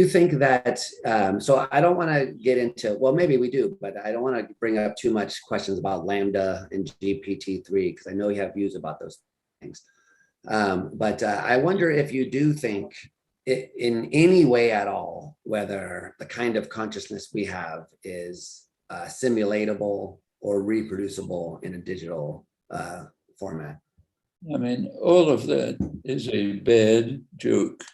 you think that, so I don't want to get into, well, maybe we do, but I don't want to bring up too much questions about Lambda and GPT-3, because I know you have views about those things. But I wonder if you do think in any way at all, whether the kind of consciousness we have is simulatable or reproducible in a digital format. I mean, all of that is a bad joke.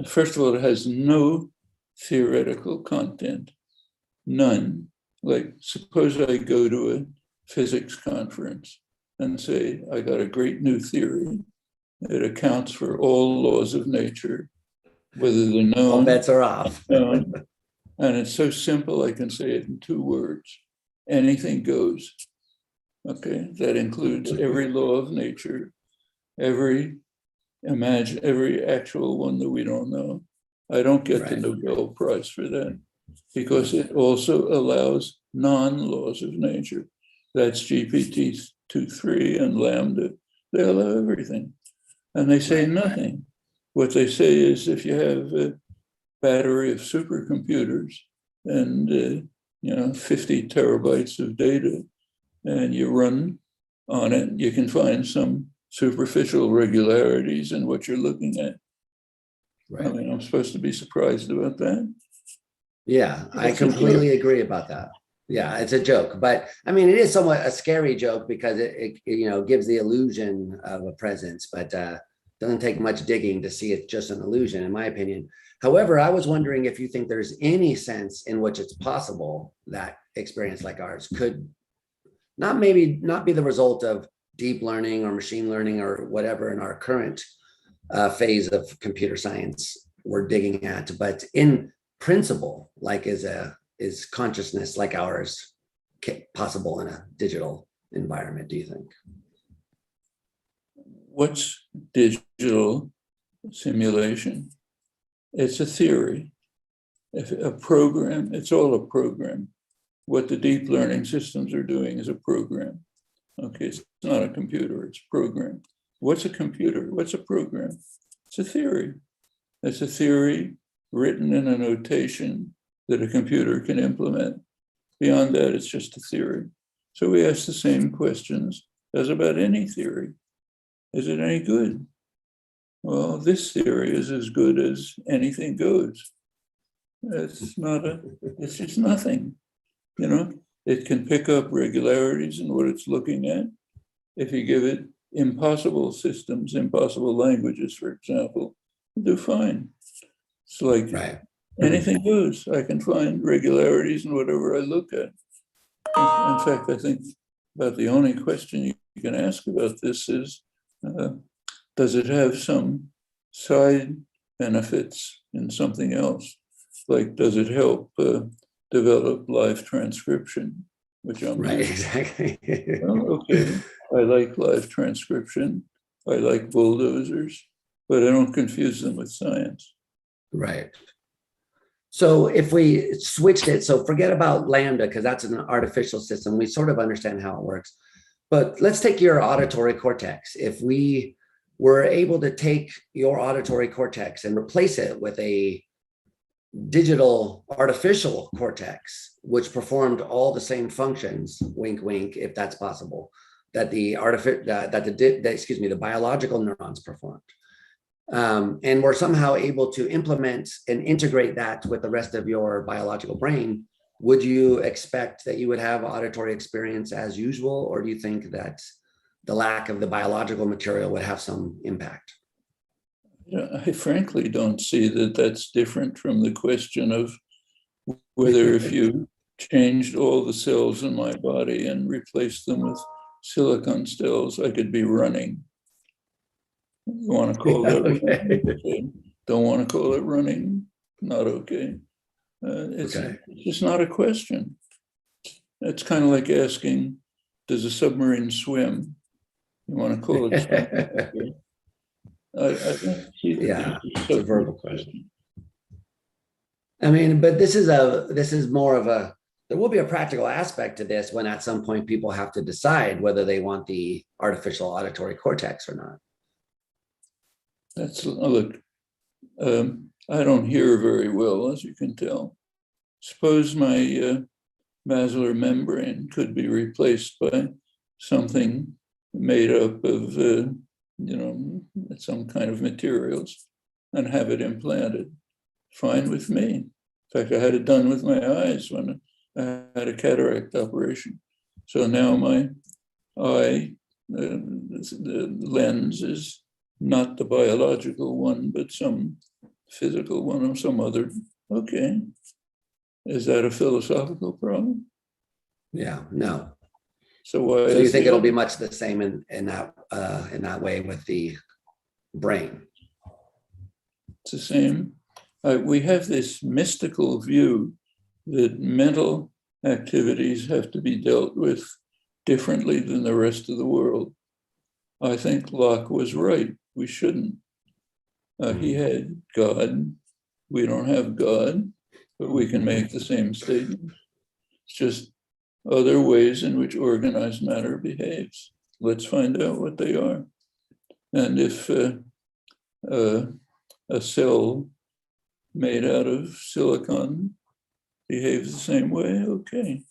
First of all, it has no theoretical content, none. Like, suppose I go to a physics conference and say, I got a great new theory that accounts for all laws of nature, whether they're known. All bets are off. Known, and it's so simple, I can say it in 2 words. Anything goes. Okay, that includes every law of nature, every actual one that we don't know. I don't get the Nobel Prize for that, because it also allows non-laws of nature. That's GPT-3 and Lambda. They allow everything. And they say nothing. What they say is, if you have a battery of supercomputers and 50 terabytes of data, and you run on it, you can find some superficial regularities in what you're looking at. Right. I mean, I'm supposed to be surprised about that. Yeah, I completely agree about that. Yeah, it's a joke, but I mean, it is somewhat a scary joke because it gives the illusion of a presence, but doesn't take much digging to see it's just an illusion, in my opinion. However, I was wondering if you think there's any sense in which it's possible that experience like ours could not be the result of deep learning or machine learning or whatever in our current phase of computer science we're digging at, but in principle, like is consciousness like ours possible in a digital environment, do you think? What's digital simulation? It's a theory. If a program, it's all a program. What the deep learning systems are doing is a program. Okay, it's not a computer, it's a program. What's a computer? What's a program? It's a theory. It's a theory written in a notation that a computer can implement. Beyond that, it's just a theory. So we ask the same questions as about any theory. Is it any good? Well, this theory is as good as anything goes. It's just nothing. It can pick up regularities in what it's looking at. If you give it impossible systems, impossible languages, for example, it'll do fine. It's like anything goes. I can find regularities in whatever I look at. In fact, I think about the only question you can ask about this is, does it have some side benefits in something else? Like, does it help develop live transcription, which I'm doing? Exactly. Well, okay, I like live transcription. I like bulldozers, but I don't confuse them with science. Right. So if we switched it, so forget about Lambda, because that's an artificial system. We sort of understand how it works. But let's take your auditory cortex. If we were able to take your auditory cortex and replace it with a digital artificial cortex, which performed all the same functions, wink, wink, if that's possible, that the biological neurons performed. And we're somehow able to implement and integrate that with the rest of your biological brain, would you expect that you would have auditory experience as usual, or do you think that the lack of the biological material would have some impact? I frankly don't see that that's different from the question of whether if you changed all the cells in my body and replaced them with silicon cells, I could be running. You want to call that running? Okay. Don't want to call it running? Not okay. It's just not a question. It's kind of like asking, does a submarine swim? You want to call it swim? It's a verbal question. I mean, but this is more of a, there will be a practical aspect to this when at some point people have to decide whether they want the artificial auditory cortex or not. Look, I don't hear very well, as you can tell. Suppose my basilar membrane could be replaced by something made up of, some kind of materials and have it implanted. Fine with me. In fact, I had it done with my eyes when I had a cataract operation. So now my eye, the lens is not the biological one, but some physical one or some other. Okay. Is that a philosophical problem? Yeah, no. So why? So you think it'll be much the same in that way with the brain? It's the same. We have this mystical view that mental activities have to be dealt with differently than the rest of the world. I think Locke was right. We shouldn't. He had God. We don't have God, but we can make the same statement. It's just other ways in which organized matter behaves. Let's find out what they are. And if a cell made out of silicon behaves the same way, okay.